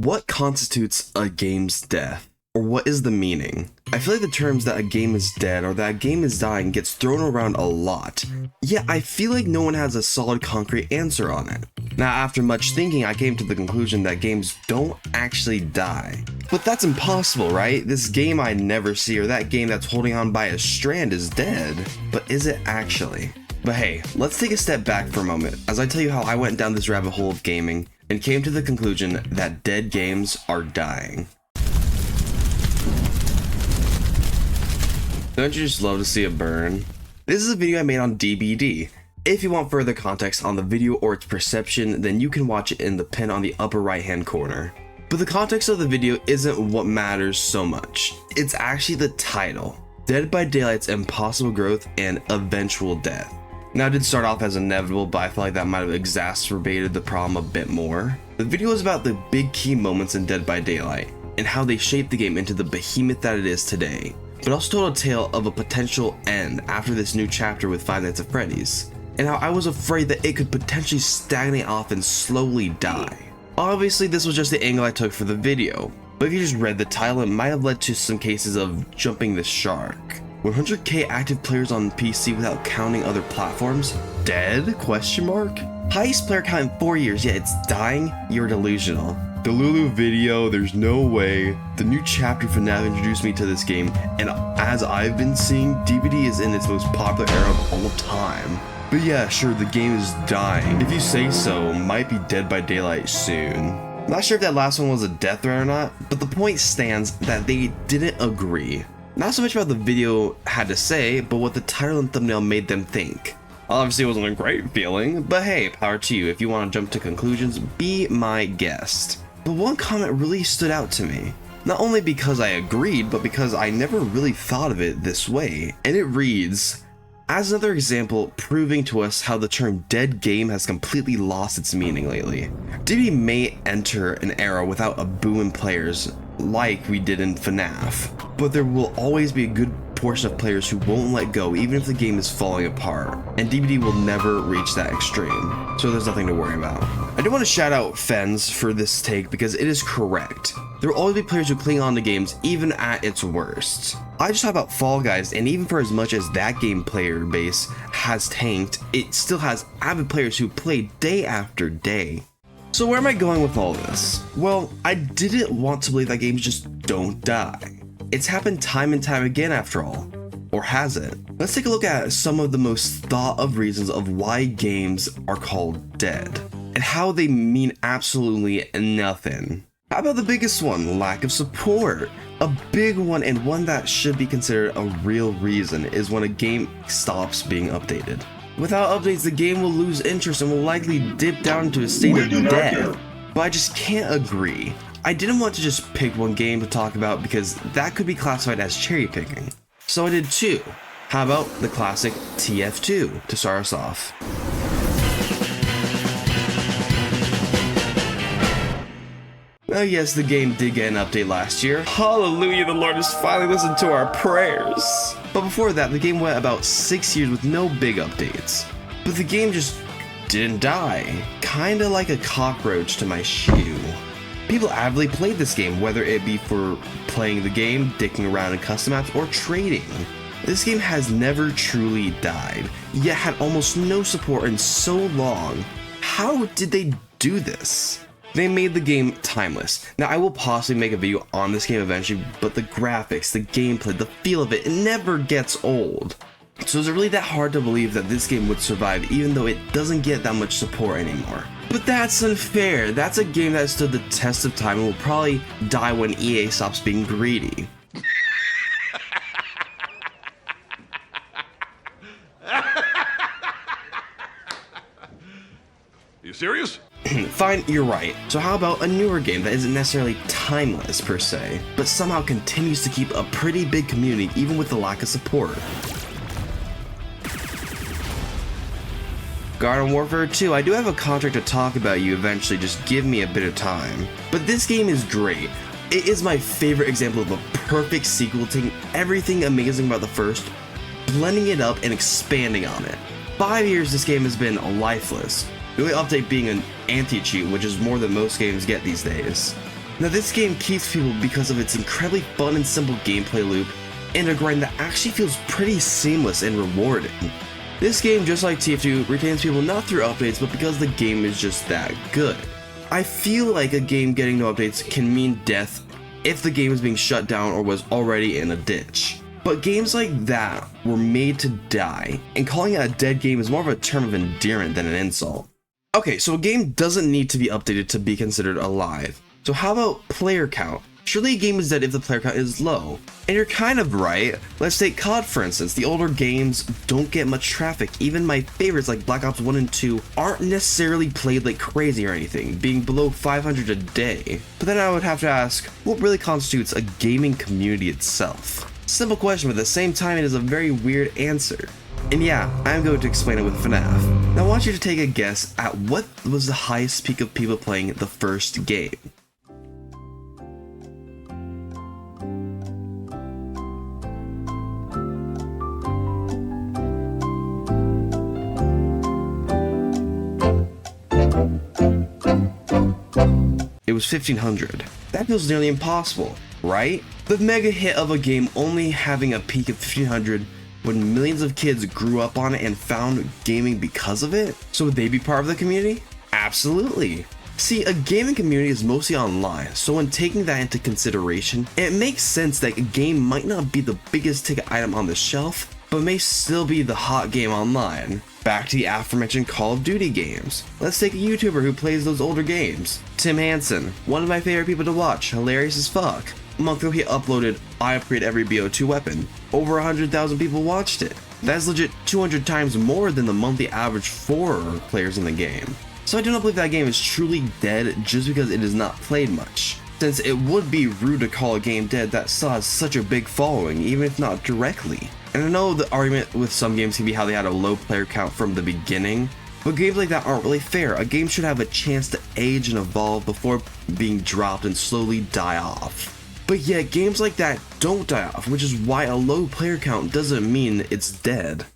what constitutes a game's death? Or what is the meaning? I feel like the terms that a game is dead or that a game is dying gets thrown around a lot, yet I feel like no one has a solid concrete answer on it. Now, after much thinking, I came to the conclusion that games don't actually die. But that's impossible, right? This game I never see or that game that's holding on by a strand is dead. But is it actually? But hey, let's take a step back for a moment as I tell you how I went down this rabbit hole of gaming and came to the conclusion that dead games are dying. Don't you just love to see it burn? This is a video I made on DBD. If you want further context on the video or its perception, then you can watch it in the pin on the upper right hand corner. But the context of the video isn't what matters so much. It's actually the title, Dead by Daylight's Impossible Growth and Eventual Death. Now it did start off as inevitable, but I feel like that might have exacerbated the problem a bit more. The video is about the big key moments in Dead by Daylight and how they shaped the game into the behemoth that it is today, but also told a tale of a potential end after this new chapter with Five Nights at Freddy's, and how I was afraid that it could potentially stagnate off and slowly die. Obviously this was just the angle I took for the video, but if you just read the title, it might have led to some cases of jumping the shark. 100k active players on PC without counting other platforms? Dead? Question mark? Highest player count in 4 years, yet it's dying? You're delusional. The Lulu video, there's no way. The new chapter FNAF introduced me to this game, and as I've been seeing, DBD is in its most popular era of all time. But yeah, sure, the game is dying. If you say so, might be Dead by Daylight soon. Not sure if that last one was a death threat or not, but the point stands that they didn't agree. Not so much about the video had to say, but what the title and thumbnail made them think. Obviously it wasn't a great feeling, but hey, power to you. If you want to jump to conclusions, be my guest. But one comment really stood out to me. Not only because I agreed, but because I never really thought of it this way. And it reads, as another example proving to us how the term dead game has completely lost its meaning lately. DBD may enter an era without a boom in players like we did in FNAF, but there will always be a good portion of players who won't let go even if the game is falling apart, and DBD will never reach that extreme, so there's nothing to worry about. I do want to shout out Fens for this take because it is correct. There will always be players who cling on to games even at its worst. I just talk about Fall Guys, and even for as much as that game player base has tanked, it still has avid players who play day after day. So where am I going with all this? Well, I didn't want to believe that games just don't die. It's happened time and time again after all. Or has it? Let's take a look at some of the most thought of reasons of why games are called dead, and how they mean absolutely nothing. How about the biggest one? Lack of support. A big one, and one that should be considered a real reason, is when a game stops being updated. Without updates, the game will lose interest and will likely dip down into a state of death. But I just can't agree. I didn't want to just pick one game to talk about because that could be classified as cherry picking. So I did two. How about the classic TF2 to start us off? Oh yes, the game did get an update last year. Hallelujah, the Lord has finally listened to our prayers. But before that, the game went about 6 years with no big updates. But the game just didn't die. Kinda like a cockroach to my shoe. People avidly played this game, whether it be for playing the game, dicking around in custom maps, or trading. This game has never truly died, yet had almost no support in so long. How did they do this? They made the game timeless. Now I will possibly make a video on this game eventually, but the graphics, the gameplay, the feel of it never gets old. So is it really that hard to believe that this game would survive even though it doesn't get that much support anymore? But that's unfair. That's a game that stood the test of time and will probably die when EA stops being greedy. You serious? Fine, you're right. So how about a newer game that isn't necessarily timeless per se, but somehow continues to keep a pretty big community even with the lack of support? Garden Warfare 2, I do have a contract to talk about you eventually, just give me a bit of time. But this game is great. It is my favorite example of a perfect sequel, taking everything amazing about the first, blending it up and expanding on it. 5 years this game has been lifeless. The only update being an anti-cheat, which is more than most games get these days. Now this game keeps people because of its incredibly fun and simple gameplay loop and a grind that actually feels pretty seamless and rewarding. This game, just like TF2, retains people not through updates but because the game is just that good. I feel like a game getting no updates can mean death if the game is being shut down or was already in a ditch. But games like that were made to die, and calling it a dead game is more of a term of endearment than an insult. Okay, so a game doesn't need to be updated to be considered alive. So how about player count? Surely a game is dead if the player count is low. And you're kind of right. Let's take COD for instance. The older games don't get much traffic. Even my favorites like Black Ops 1 and 2 aren't necessarily played like crazy or anything, being below 500 a day. But then I would have to ask, what really constitutes a gaming community itself? Simple question, but at the same time it is a very weird answer. And yeah, I'm going to explain it with FNAF. Now I want you to take a guess at what was the highest peak of people playing the first game. It was 1500. That feels nearly impossible, right? The mega hit of a game only having a peak of 1500 when millions of kids grew up on it and found gaming because of it? So would they be part of the community? Absolutely. See, a gaming community is mostly online, so when taking that into consideration, it makes sense that a game might not be the biggest ticket item on the shelf, but may still be the hot game online. Back to the aforementioned Call of Duty games. Let's take a YouTuber who plays those older games. Tim Hansen, one of my favorite people to watch, hilarious as fuck. A month ago he uploaded I upgrade every BO2 weapon. Over 100,000 people watched it. That's legit 200 times more than the monthly average for players in the game. So I do not believe that game is truly dead just because it is not played much, since it would be rude to call a game dead that still has such a big following, even if not directly. And I know the argument with some games can be how they had a low player count from the beginning, but games like that aren't really fair. A game should have a chance to age and evolve before being dropped and slowly die off. But yet games like that don't die off, which is why a low player count doesn't mean it's dead.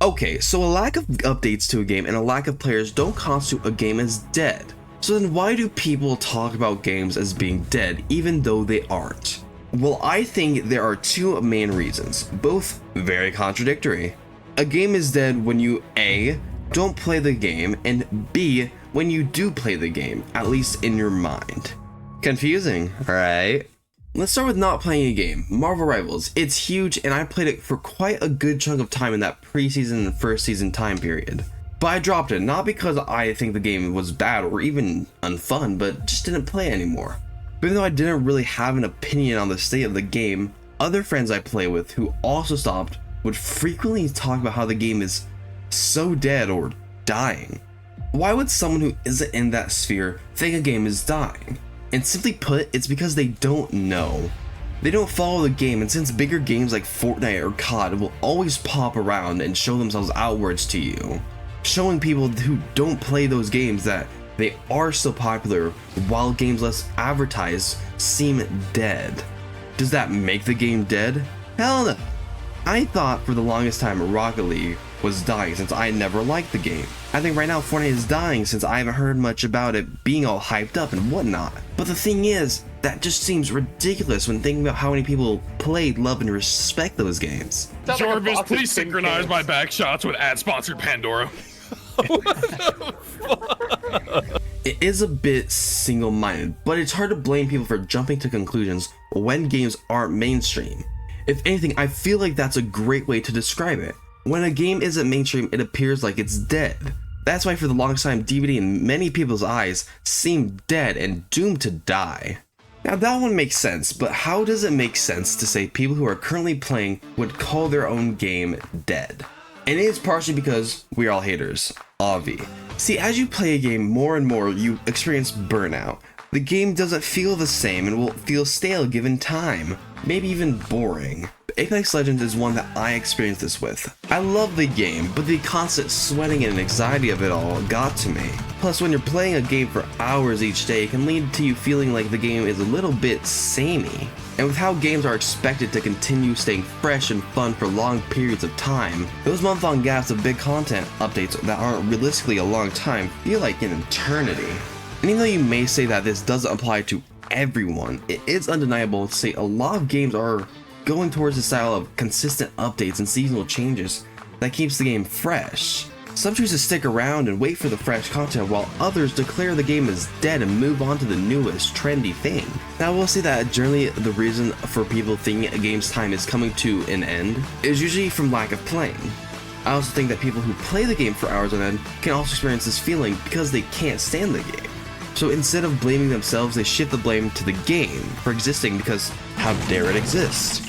Okay, so a lack of updates to a game and a lack of players don't constitute a game as dead. So then why do people talk about games as being dead even though they aren't? Well, I think there are two main reasons, both very contradictory. A game is dead when you A, don't play the game, and B, when you do play the game, at least in your mind. Confusing, right? Let's start with not playing a game. Marvel Rivals. It's huge and I played it for quite a good chunk of time in that preseason and first season time period. But I dropped it, not because I think the game was bad or even unfun, but just didn't play anymore. But even though I didn't really have an opinion on the state of the game, other friends I play with who also stopped would frequently talk about how the game is so dead or dying. Why would someone who isn't in that sphere think a game is dying? And simply put, it's because they don't know. They don't follow the game, and since bigger games like Fortnite or COD will always pop around and show themselves outwards to you, showing people who don't play those games that they are still popular while games less advertised seem dead. Does that make the game dead? Hell no. I thought for the longest time Rocket League was dying since I never liked the game. I think right now Fortnite is dying since I haven't heard much about it being all hyped up and whatnot. But the thing is, that just seems ridiculous when thinking about how many people play, love, and respect those games. Jarvis, please synchronize my back shots with ad-sponsored Pandora. It is a bit single-minded, but it's hard to blame people for jumping to conclusions when games aren't mainstream. If anything, I feel like that's a great way to describe it. When a game isn't mainstream, it appears like it's dead. That's why for the longest time, DVD in many people's eyes seemed dead and doomed to die. Now that one makes sense, but how does it make sense to say people who are currently playing would call their own game dead? And it is partially because we're all haters, obvi. See, as you play a game more and more, you experience burnout. The game doesn't feel the same and will feel stale given time, maybe even boring. Apex Legends is one that I experienced this with. I love the game, but the constant sweating and anxiety of it all got to me. Plus, when you're playing a game for hours each day, it can lead to you feeling like the game is a little bit samey. And with how games are expected to continue staying fresh and fun for long periods of time, those month-long gaps of big content updates that aren't realistically a long time feel like an eternity. And even though you may say that this doesn't apply to everyone, it is undeniable to say a lot of games are going towards a style of consistent updates and seasonal changes that keeps the game fresh. Some choose to stick around and wait for the fresh content, while others declare the game is dead and move on to the newest trendy thing. Now, we'll see that generally the reason for people thinking a game's time is coming to an end is usually from lack of playing. I also think that people who play the game for hours on end can also experience this feeling because they can't stand the game. So instead of blaming themselves, they shift the blame to the game for existing because how dare it exist?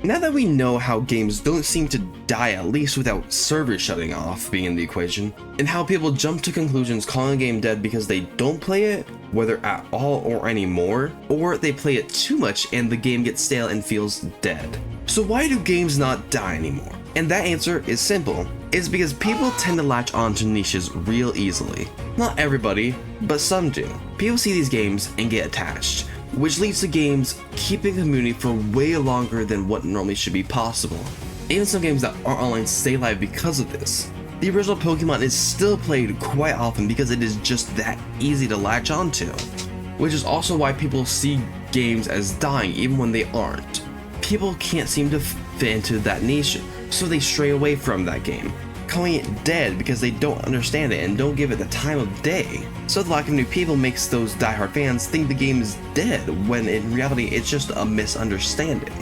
Now that we know how games don't seem to die, at least without servers shutting off being in the equation, and how people jump to conclusions calling a game dead because they don't play it, whether at all or anymore, or they play it too much and the game gets stale and feels dead. So why do games not die anymore? And that answer is simple. It's because people tend to latch onto niches real easily. Not everybody, but some do. People see these games and get attached, which leads to games keeping the community for way longer than what normally should be possible. Even some games that aren't online stay alive because of this. The original Pokemon is still played quite often because it is just that easy to latch onto, which is also why people see games as dying even when they aren't. People can't seem to fit into that niche, so they stray away from that game, calling it dead because they don't understand it and don't give it the time of day. So the lack of new people makes those diehard fans think the game is dead, when in reality it's just a misunderstanding.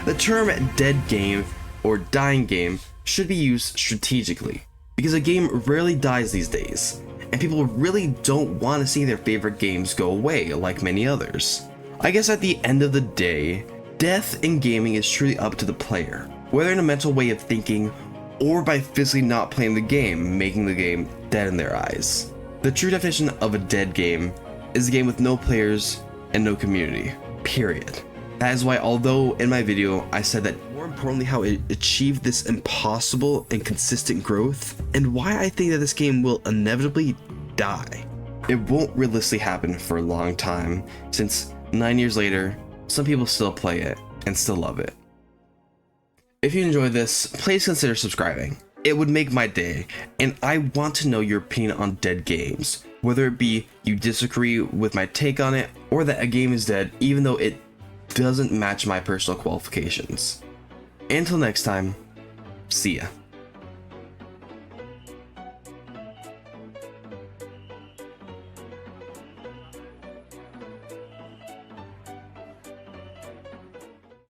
The term dead game or dying game should be used strategically, because a game rarely dies these days, and people really don't want to see their favorite games go away like many others. I guess at the end of the day, death in gaming is truly up to the player, whether in a mental way of thinking or by physically not playing the game, making the game dead in their eyes. The true definition of a dead game is a game with no players and no community, period. That is why, although in my video I said that more importantly how it achieved this impossible and consistent growth, and why I think that this game will inevitably die. It won't realistically happen for a long time, since 9 years later, some people still play it and still love it. If you enjoyed this, please consider subscribing. It would make my day, and I want to know your opinion on dead games, whether it be you disagree with my take on it, or that a game is dead even though it doesn't match my personal qualifications. Until next time, see ya.